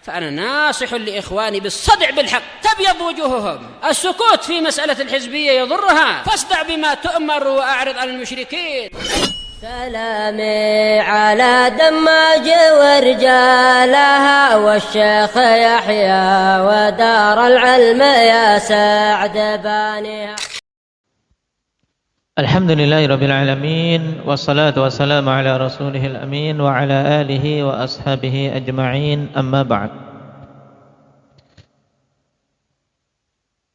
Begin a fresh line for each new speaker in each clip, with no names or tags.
فأنا ناصح لإخواني بالصدع بالحق تبيض وجوههم. السكوت في مسألة الحزبية يضرها، فاصدع بما تؤمر وأعرض عن المشركين.
سلامي على دماج ورجالها والشيخ يحيى ودار العلم يا سعد بانيها.
Alhamdulillahirabbil alamin wassalatu wassalamu ala rasulihil amin wa ala alihi wa ashabihi ajma'in amma ba'd.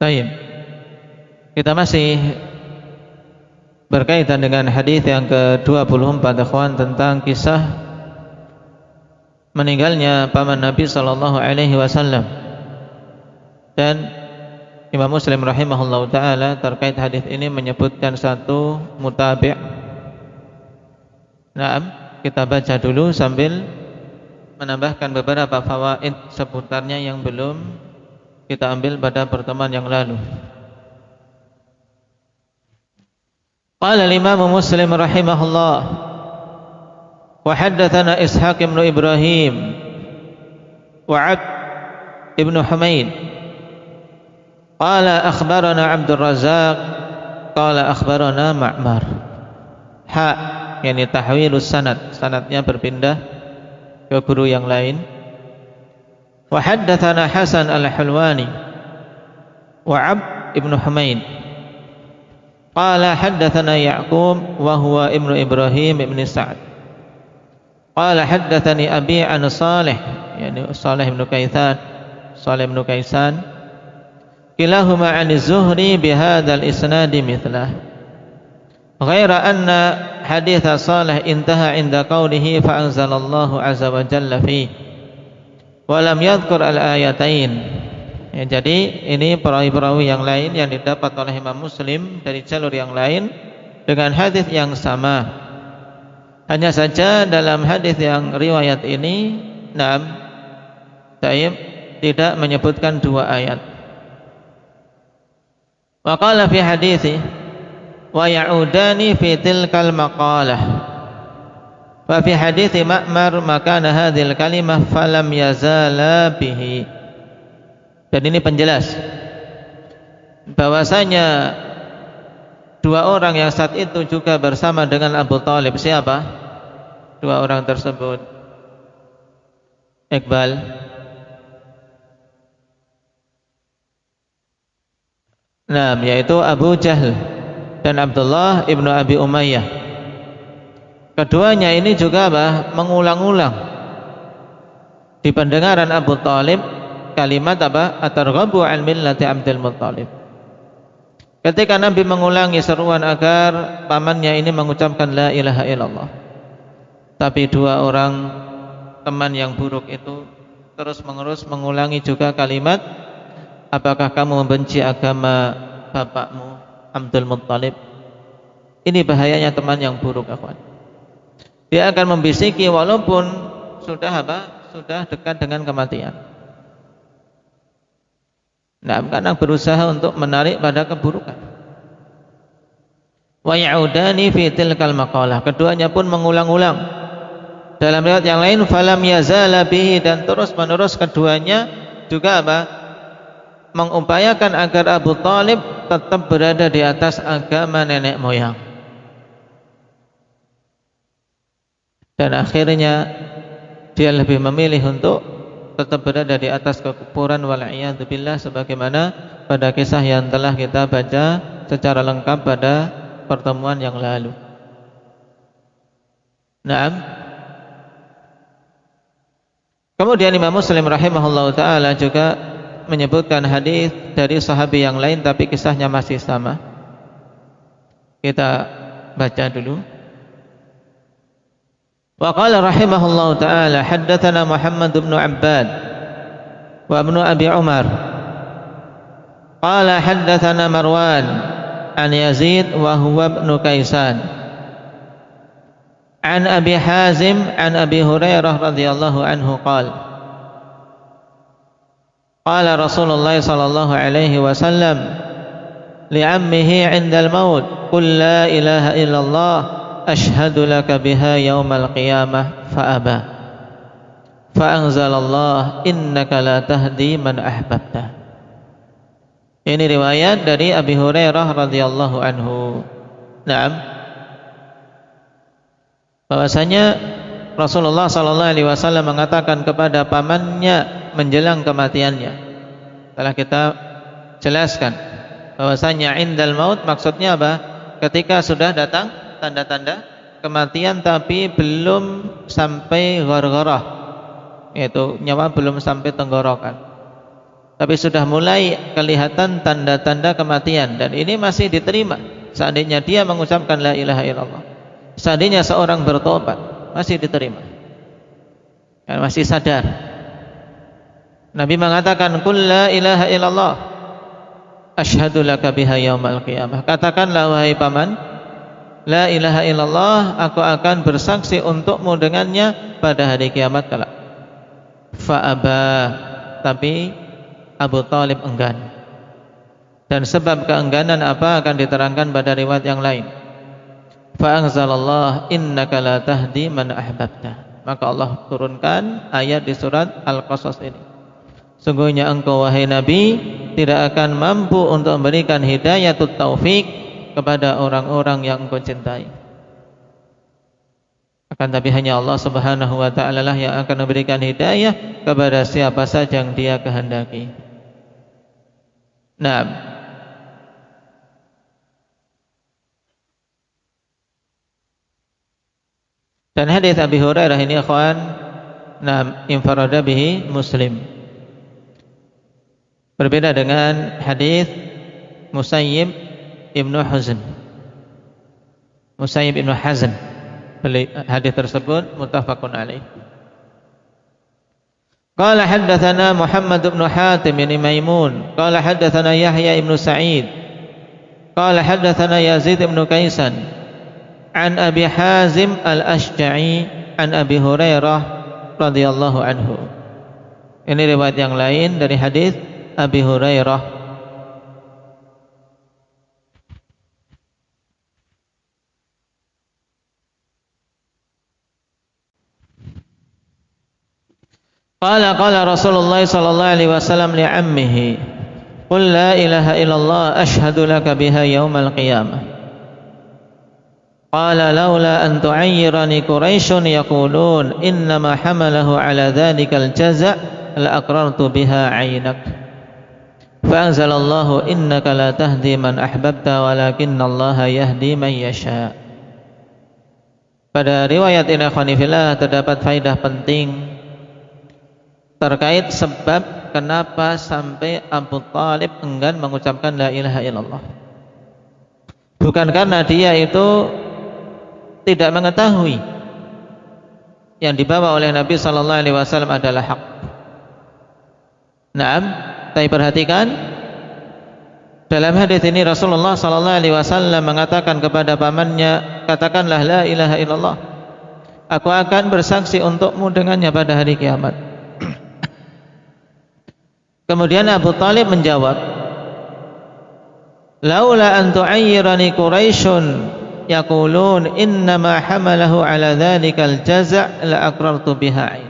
Baik. Kita masih berkaitan dengan hadis yang ke-24 ikhwan tentang kisah meninggalnya paman Nabi sallallahu alaihi wasallam. Dan Imam Muslim rahimahullahu ta'ala terkait hadis ini menyebutkan satu mutabi'. Nah, kita baca dulu sambil menambahkan beberapa fawaid seputarnya yang belum kita ambil pada pertemuan yang lalu. Qala al-Imam Muslim rahimahullah wa haddatsana Ishaq ibn Ibrahim wa 'Abd ibn Humaid qala akhbarana Abdul Razzaq qala akhbarana Ma'mar. Yani tahwilus sanad, sanadnya berpindah ke guru yang lain. Wa haddatsana Hasan al-Hulwani wa 'Abd ibn Humaid qala haddatsana Ya'qub wa huwa ibnu Ibrahim ibn Sa'd qala haddatsani abi an Salih, yani Salih ibn Kaisan kilahuma 'an az-Zuhri bihadzal isnadi mithlah ghaira anna hadits Salih intaha 'inda qawlihi fa anzalallahu 'azza wa jalla fi wa lam yadhkur al-ayatain. Ya, jadi ini perawi-perawi yang lain yang didapat oleh Imam Muslim dari jalur yang lain dengan hadis yang sama. Hanya saja dalam hadis yang riwayat ini tidak menyebutkan dua ayat. Wa qala fi hadithi wa ya'udani fi tilkal maqalah wa fi hadithi Ma'mar makana hadhil kalimah falam yazala bihi. Dan ini penjelas bahwasanya dua orang yang saat itu juga bersama dengan Abu Thalib. Siapa dua orang tersebut? Iqbal. Nah, yaitu Abu Jahl dan Abdullah ibnu Abi Umayyah. Keduanya ini juga mengulang-ulang di pendengaran Abu Thalib kalimat at-targhabu an millati Abdul Muttalib. Ketika Nabi mengulangi seruan agar pamannya ini mengucapkan la ilaha illallah, tapi dua orang teman yang buruk itu terus-menerus mengulangi juga kalimat, apakah kamu membenci agama bapakmu Abdul Muttalib? Ini bahayanya teman yang buruk, akhwan. Dia akan membisiki walaupun sudah dekat dengan kematian. Nah, karena berusaha untuk menarik pada keburukan. Wa ya'udani fi tilkal maqalah. Keduanya pun mengulang-ulang. Dalam riwayat yang lain falam yazala bihi, dan terus-menerus keduanya juga mengupayakan agar Abu Thalib tetap berada di atas agama nenek moyang. Dan akhirnya dia lebih memilih untuk tetap berada di atas kekufuran wal'iyadzubillah, sebagaimana pada kisah yang telah kita baca secara lengkap pada pertemuan yang lalu. Naam. Kemudian Imam Muslim rahimahullahu ta'ala juga menyebutkan hadis dari sahabi yang lain, tapi kisahnya masih sama. Kita baca dulu. Wa qala rahimahullahu ta'ala haddatsana Muhammad bin Abbad wa ibnu Abi Umar qala haddatsana Marwan an Yazid wa huwa ibnu Kaisan an Abi Hazim an Abi Hurairah radhiyallahu anhu qala qala Rasulullah sallallahu alaihi wasallam li'ammihi 'inda al-maut qul la ilaha illallah ashhadu laka biha yaumal qiyamah fa'aba fa anzalallah innaka la tahdi man ahbabta. Ini riwayat dari Abi Hurairah radhiyallahu anhu. Naam. Bahwasanya Rasulullah sallallahu alaihi wasallam mengatakan kepada pamannya menjelang kematiannya. Telah kita jelaskan bahwasanya indal maut maksudnya apa? Ketika sudah datang tanda-tanda kematian tapi belum sampai ghargharah, yaitu nyawa belum sampai tenggorokan, tapi sudah mulai kelihatan tanda-tanda kematian, dan ini masih diterima seandainya dia mengucapkan la ilaha illallah. Seandainya seorang bertobat masih diterima, dan masih sadar. Nabi mengatakan qul la ilaha illallah asyhadu laka biha yaumal qiyamah. Katakanlah wahai paman, la ilaha illallah, aku akan bersaksi untukmu dengannya pada hari kiamat kelak. Fa'aba, tapi Abu Thalib enggan. Dan sebab keengganan apa akan diterangkan pada riwayat yang lain. Fa'anzalallah innaka la tahdi man ahbabta. Maka Allah turunkan ayat di surat Al-Qasas ini. Sungguhnya engkau wahai Nabi tidak akan mampu untuk memberikan hidayatut taufik kepada orang-orang yang engkau cintai. Akan tapi hanya Allah Subhanahu wa ta'ala lah yang akan memberikan hidayah kepada siapa saja yang Dia kehendaki. Naam. Dan hadis Abi Hurairah ini ikhwan, naam, infarada bihi Muslim. Berbeda dengan hadis Musayyib Ibnu Hazn. Musayyib Ibnu Hazn, hadis tersebut muttafaqun alaih. Qala haddatsana Muhammad ibn Hatim bin Maimun, qala haddatsana Yahya ibn Sa'id, qala haddatsana Yazid ibn Kaisan an Abi Hazim al-Ashja'i an Abi Hurairah radhiyallahu anhu. Ini riwayat yang lain dari hadis Abi Hurairah. Qala Rasulullah sallallahu alaihi wasallam li ammihi, qul la ilaha illallah asyhadu laka biha yaumal qiyamah. Qala laula an tu'ayyirani Quraisyun yaqulun innama hamalahu ala dhalikal jaza' la aqrartu biha 'ainak. Fa anzalallahu innaka la tahdi man ahbabta walakinallaha yahdi man yasha. Pada riwayat ini khonifillah terdapat faedah penting terkait sebab kenapa sampai Abu Thalib enggan mengucapkan la ilaha illallah. Bukan karena dia itu tidak mengetahui yang dibawa oleh Nabi sallallahu alaihi wasallam adalah hak. Naam, tapi perhatikan dalam hadis ini Rasulullah sallallahu alaihi wasallam mengatakan kepada pamannya, katakanlah la ilaha illallah, aku akan bersaksi untukmu dengannya pada hari kiamat. Kemudian Abu Thalib menjawab, laula an tu'ayyirani Quraisyun yaqulun innama hamalahu ala dhalikal jaza' la aqrartu biha 'ain.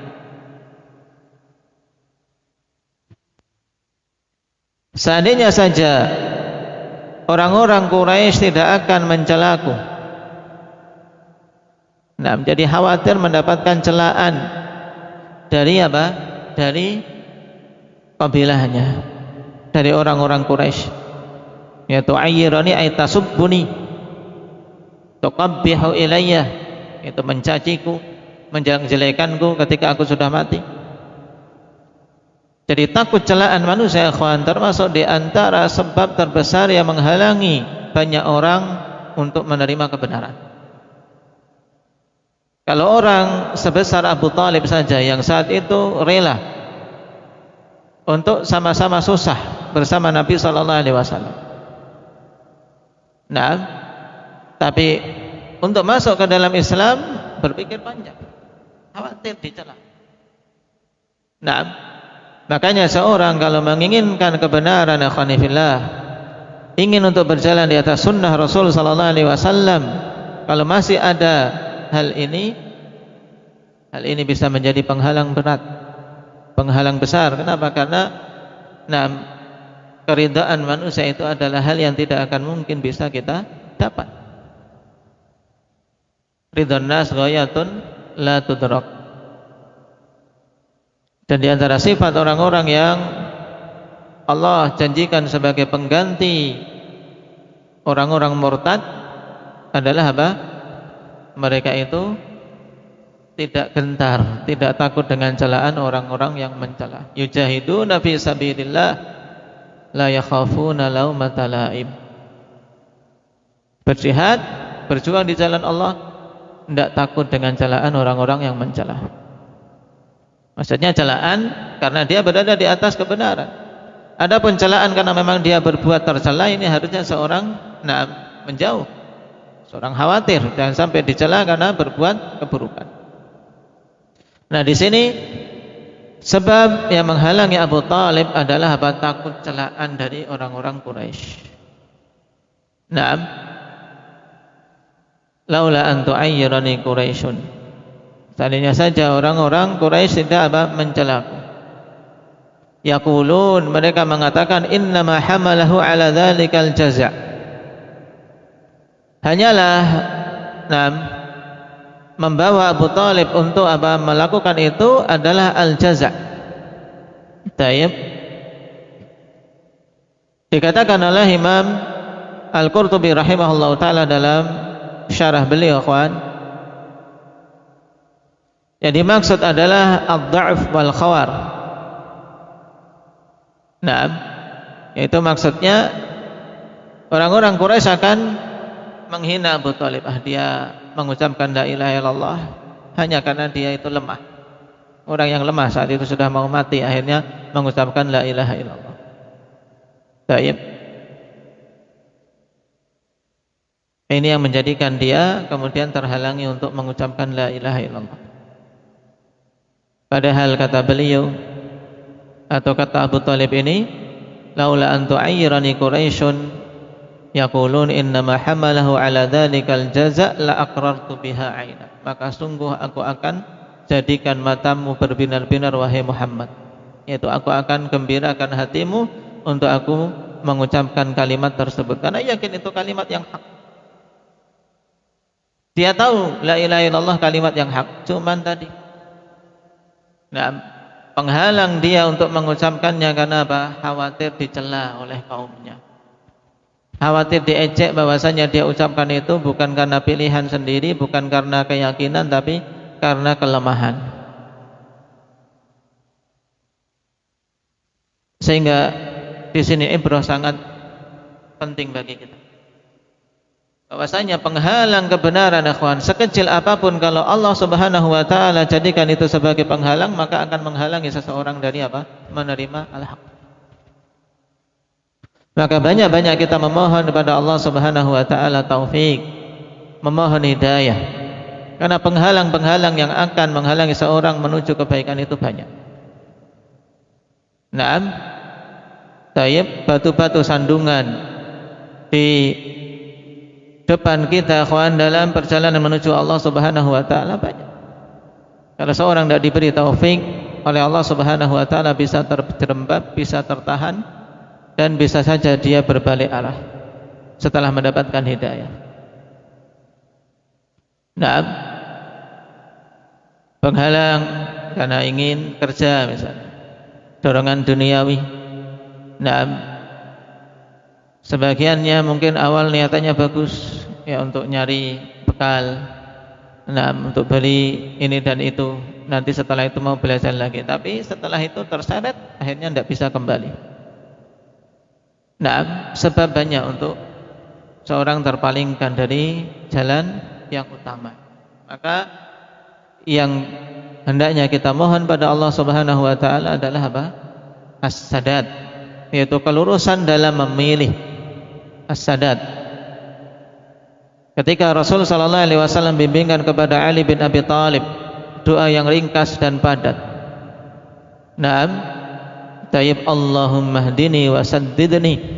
Seandainya saja orang-orang Quraisy tidak akan mencelaku, nah, menjadi khawatir mendapatkan celaan dari apa? Dari kabilahnya, dari orang-orang Quraisy. Yaitu ayyirani ay tasubbuni, tuqabbihu ilayya, itu mencaciku, menjelek-jelekanku ketika aku sudah mati. Jadi takut celaan manusia, ikhwan, termasuk di antara sebab terbesar yang menghalangi banyak orang untuk menerima kebenaran. Kalau orang sebesar Abu Thalib saja yang saat itu rela untuk sama-sama susah bersama Nabi sallallahu alaihi wasallam. Nah, tapi untuk masuk ke dalam Islam berpikir panjang, khawatir dicela. Nah, makanya seorang kalau menginginkan kebenaran, akhwanifillah, ingin untuk berjalan di atas sunnah Rasul sallallahu alaihi wasallam, kalau masih ada hal ini, Hal ini bisa menjadi penghalang berat, penghalang besar. Kenapa? Karena keridhaan manusia itu adalah hal yang tidak akan mungkin bisa kita dapat. Ridhon nas ghayatun la tudrak. Dan di antara sifat orang-orang yang Allah janjikan sebagai pengganti orang-orang murtad adalah apa? Mereka itu tidak gentar, tidak takut dengan celaan orang-orang yang mencela. Yujahiduna fi sabilillah la yakhafuna laumata laim. Berjihad, berjuang di jalan Allah, tidak takut dengan celaan orang-orang yang mencela. Maksudnya celaan karena dia berada di atas kebenaran. Adapun celaan karena memang dia berbuat tercela, ini harusnya seorang menjauh. Seorang khawatir jangan sampai dicela karena berbuat keburukan. Nah, di sini sebab yang menghalangi Abu Talib adalah apa? Takut celaan dari orang-orang Quraisy. Naam. Laula an tu'ayyirani Quraisyun. Seandainya saja orang-orang Quraisy tidak apa? Mencelaku. Yaqulun, mereka mengatakan innama hamalahu ala dzalikal jaza'. Hanyalah membawa Abu Talib untuk apa? Melakukan itu adalah al-jaza'. Taib. Dikatakan oleh Imam Al-Qurtubi rahimahullahu taala dalam syarah beliau, ikhwan, yang dimaksud adalah ad-dha'f wal khawar. Yaitu maksudnya orang-orang Quraisy akan menghina Abu Talib. Dia mengucapkan la ilaha illallah hanya karena dia itu lemah. Orang yang lemah saat itu sudah mau mati, akhirnya mengucapkan la ilaha illallah. Taib. Ini yang menjadikan dia kemudian terhalangi untuk mengucapkan la ilaha illallah. Padahal kata beliau atau kata Abu Talib ini, laula an tu'ayyirani Quraisyun yaqulun innama hamalahu ala dzalikal jaza' la aqrartu biha 'aina. Maka sungguh aku akan jadikan matamu berbinar-binar wahai Muhammad, yaitu aku akan gembirakan hatimu untuk aku mengucapkan kalimat tersebut karena yakin itu kalimat yang hak. Dia tahu la ilaha illallah kalimat yang hak, cuman tadi penghalang dia untuk mengucapkannya karena apa? Khawatir dicela oleh kaumnya. Khawatir diejek bahwasanya dia ucapkan itu bukan karena pilihan sendiri, bukan karena keyakinan, tapi karena kelemahan. Sehingga di sini ibrah sangat penting bagi kita. Bahwasanya penghalang kebenaran, ikhwan, sekecil apapun kalau Allah Subhanahu wa taala jadikan itu sebagai penghalang, maka akan menghalangi seseorang dari apa? Menerima al-haq. Maka banyak-banyak kita memohon kepada Allah Subhanahu wa taala taufik, memohon hidayah. Karena penghalang-penghalang yang akan menghalangi seorang menuju kebaikan itu banyak. Naam. Tayyib, batu-batu sandungan di depan kita, ikhwan, dalam perjalanan menuju Allah Subhanahu wa taala banyak. Kalau seorang tidak diberi taufik oleh Allah Subhanahu wa taala, bisa terjerembab, bisa tertahan, dan bisa saja dia berbalik arah setelah mendapatkan hidayah. Nah, penghalang karena ingin kerja misalnya, dorongan duniawi. Nah, sebagiannya mungkin awal niatannya bagus, ya, untuk nyari bekal, untuk beli ini dan itu. Nanti setelah itu mau belajar lagi, tapi setelah itu terseret, akhirnya tidak bisa kembali. Nah, sebab banyak untuk seorang terpalingkan dari jalan yang utama. Maka yang hendaknya kita mohon pada Allah Subhanahu wa taala adalah apa? As-sadad, yaitu kelurusan dalam memilih. As-sadad. Ketika Rasul sallallahu alaihi wasallam bimbingan kepada Ali bin Abi Thalib doa yang ringkas dan padat. Naam, tayyib Allahumma hdini wa saddidni.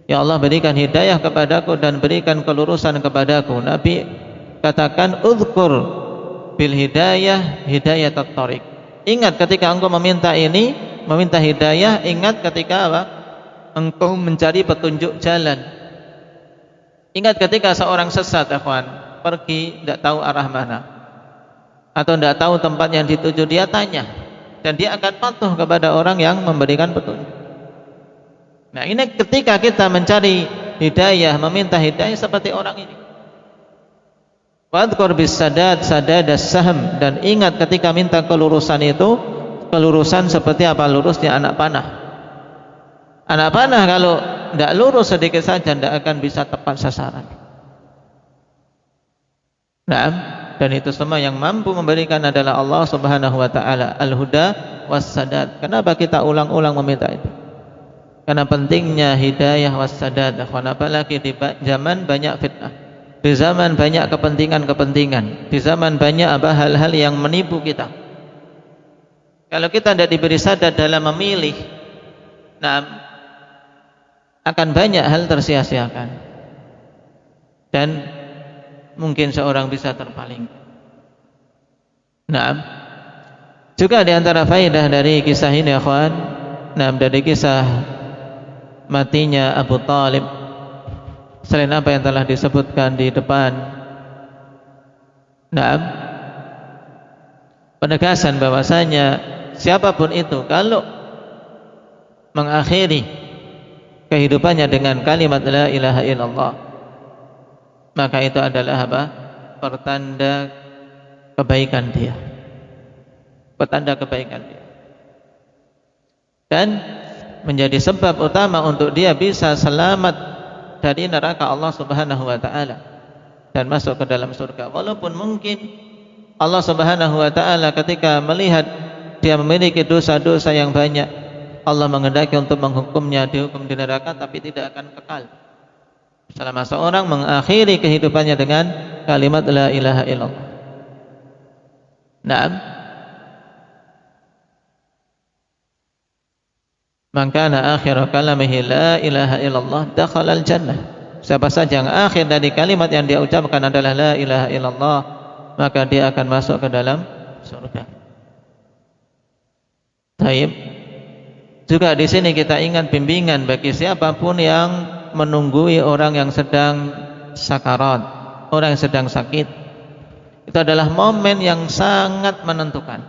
Ya Allah, berikan hidayah kepadaku dan berikan kelurusan kepadaku. Nabi katakan, "Udzkur bil hidayah hidayatat thariq. Ingat ketika engkau meminta ini, meminta hidayah, ingat ketika apa? Engkau mencari petunjuk jalan. Ingat ketika seorang sesat, ikhwan, pergi tidak tahu arah mana atau tidak tahu tempat yang dituju, dia tanya dan dia akan patuh kepada orang yang memberikan petunjuk. Nah, ini ketika kita mencari hidayah, meminta hidayah seperti orang ini. Wadhkur bis sadad sadadas sahm, dan ingat ketika minta kelurusan itu, kelurusan seperti apa? Lurusnya anak panah. Anak panah kalau tidak lurus sedikit saja tidak akan bisa tepat sasaran. Nah, dan itu semua yang mampu memberikan adalah Allah Subhanahu wa taala, al-huda was-sadad. Kenapa kita ulang-ulang meminta itu? Karena pentingnya hidayah was-sadad. Apalagi di zaman banyak fitnah, di zaman banyak kepentingan-kepentingan, di zaman banyak hal-hal yang menipu kita. Kalau kita tidak diberi sadad dalam memilih, nah, akan banyak hal tersia-siakan dan mungkin seorang bisa terpaling. Nah, juga di antara faedah dari kisah ini, akhwan, nah, dari kisah matinya Abu Talib, selain apa yang telah disebutkan di depan, nah, penegasan bahwasanya siapapun itu kalau mengakhiri kehidupannya dengan kalimat la ilaha illallah, maka itu adalah apa? Pertanda kebaikan dia, pertanda kebaikan dia, dan menjadi sebab utama untuk dia bisa selamat dari neraka Allah Subhanahu wa taala dan masuk ke dalam surga. Walaupun mungkin Allah Subhanahu wa taala ketika melihat dia memiliki dosa-dosa yang banyak, Allah menghendaki untuk menghukumnya, dihukum di neraka, tapi tidak akan kekal selama seorang mengakhiri kehidupannya dengan kalimat la ilaha illallah. Naam. Man kana akhiru kalamihi la ilaha illallah dakhala al-jannah. Siapa saja yang akhir dari kalimat yang dia ucapkan adalah la ilaha illallah, maka dia akan masuk ke dalam surga. Baik. Juga di sini kita ingat bimbingan bagi siapapun yang menunggui orang yang sedang sakarat, orang yang sedang sakit. Itu adalah momen yang sangat menentukan.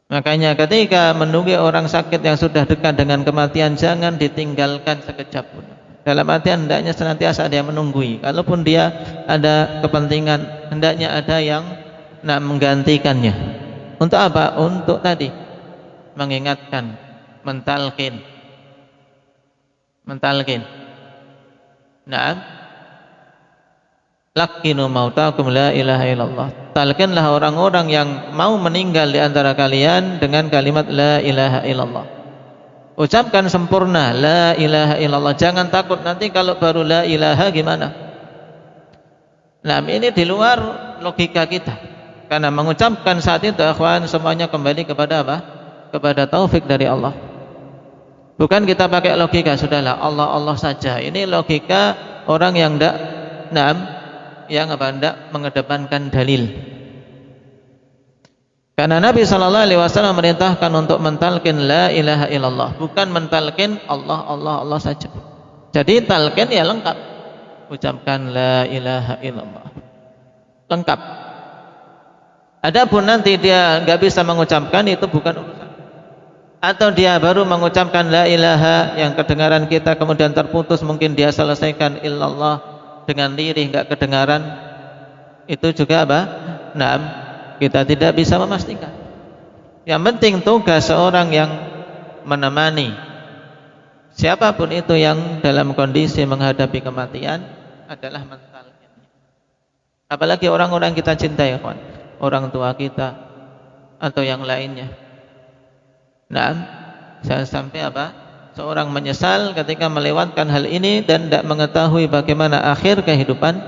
Makanya ketika menunggui orang sakit yang sudah dekat dengan kematian, jangan ditinggalkan sekejap pun. Dalam artian hendaknya senantiasa dia menunggui. Kalaupun dia ada kepentingan, hendaknya ada yang nak menggantikannya. Untuk apa? Untuk tadi mengingatkan, mentalkin. Naam. Lakinu mautakum la ilaha illallah. Talkinlah orang-orang yang mau meninggal di antara kalian dengan kalimat la ilaha illallah. Ucapkan sempurna la ilaha illallah. Jangan takut nanti kalau baru la ilaha gimana. Nah, ini di luar logika kita. Karena mengucapkan saat itu, akhwan, semuanya kembali kepada apa? Kepada taufik dari Allah. Bukan kita pakai logika, sudahlah Allah Allah saja. Ini logika orang yang tidak mengedepankan dalil. Karena Nabi SAW merintahkan untuk mentalkin la ilaha illallah, bukan mentalkin Allah Allah Allah saja. Jadi talqin ya lengkap, ucapkan la ilaha illallah, lengkap. Adapun nanti dia nggak bisa mengucapkan, itu bukan urusan. Atau dia baru mengucapkan la ilaha yang kedengaran kita kemudian terputus, mungkin dia selesaikan illallah dengan lirih nggak kedengaran, itu juga apa? Naam, kita tidak bisa memastikan. Yang penting tugas seorang yang menemani siapapun itu yang dalam kondisi menghadapi kematian adalah mentalnya. Apalagi orang-orang kita cintai, kawan, orang tua kita atau yang lainnya. Nah, jangan sampai apa? Seorang menyesal ketika melewatkan hal ini dan tidak mengetahui bagaimana akhir kehidupan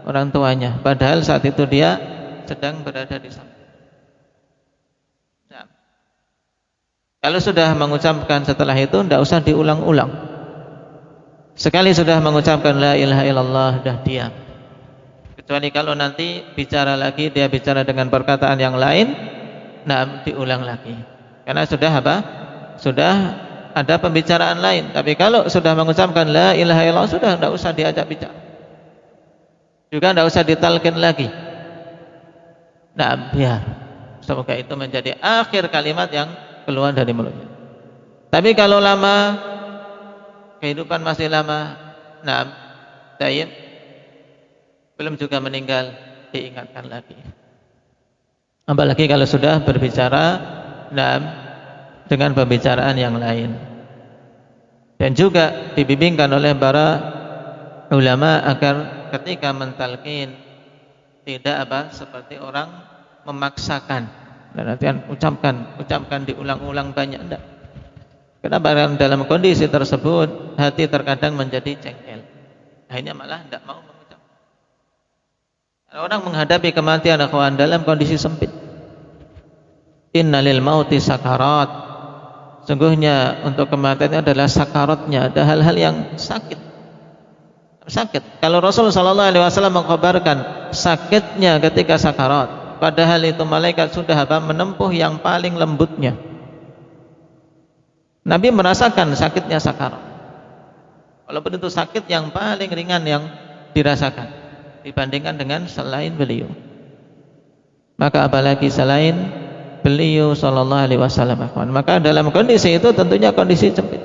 orang tuanya, padahal saat itu dia sedang berada di sana. Nah, kalau sudah mengucapkan setelah itu tidak usah diulang-ulang. Sekali sudah mengucapkan la ilaha illallah, dah diam. Kecuali kalau nanti bicara lagi, dia bicara dengan perkataan yang lain, nah diulang lagi. Karena sudah apa? Sudah ada pembicaraan lain. Tapi kalau sudah mengucapkan la ilaha illallah, sudah tidak usah diajak bicara, juga tidak usah ditalkin lagi. Nah, biar semoga itu menjadi akhir kalimat yang keluar dari mulutnya. Tapi kalau lama, kehidupan masih lama, nah, tayyib, belum juga meninggal, diingatkan lagi. Apalagi kalau sudah berbicara, nah, dengan pembicaraan yang lain. Dan juga dibimbingkan oleh para ulama agar ketika mentalqin tidak seperti orang memaksakan. Dan artian ucapkan diulang-ulang banyak, enggak. Kenapa? Dalam kondisi tersebut hati terkadang menjadi jengkel, akhirnya malah tidak mau mengucap. Orang menghadapi kematian akhwan dalam kondisi sempit. Innalil mauti sakarat. Sungguhnya untuk kematian adalah sakaratnya, ada hal-hal yang sakit. Kalau Rasul sallallahu alaihi wasallam mengkhabarkan sakitnya ketika sakarat, padahal itu malaikat sudah menempuh yang paling lembutnya. Nabi merasakan sakitnya sakarat, walaupun itu sakit yang paling ringan yang dirasakan dibandingkan dengan selain beliau. Maka apalagi selain beliau sallallahu alaihi wasallam. Maka dalam kondisi itu tentunya kondisi sempit,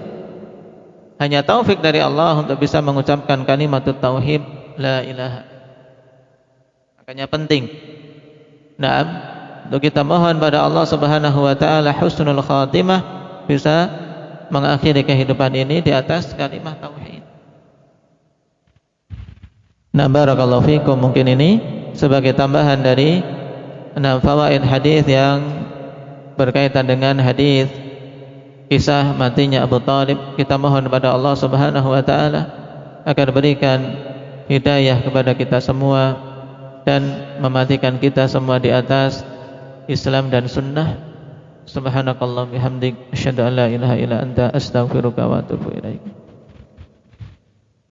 hanya taufik dari Allah untuk bisa mengucapkan kalimat tauhid la ilaha. Makanya penting untuk kita mohon pada Allah Subhanahu wa taala husnul khatimah, bisa mengakhiri kehidupan ini di atas kalimat tauhid. Nah, barakallahu fikum, mungkin ini sebagai tambahan dari fawaid hadis yang berkaitan dengan hadis kisah matinya Abu Thalib. Kita mohon kepada Allah Subhanahu wa taala agar berikan hidayah kepada kita semua dan mematikan kita semua di atas Islam dan sunnah. Subhanakallah bihamdik, asyhadu an la ilaha illa anta, astaghfiruka wa atubu ilaik.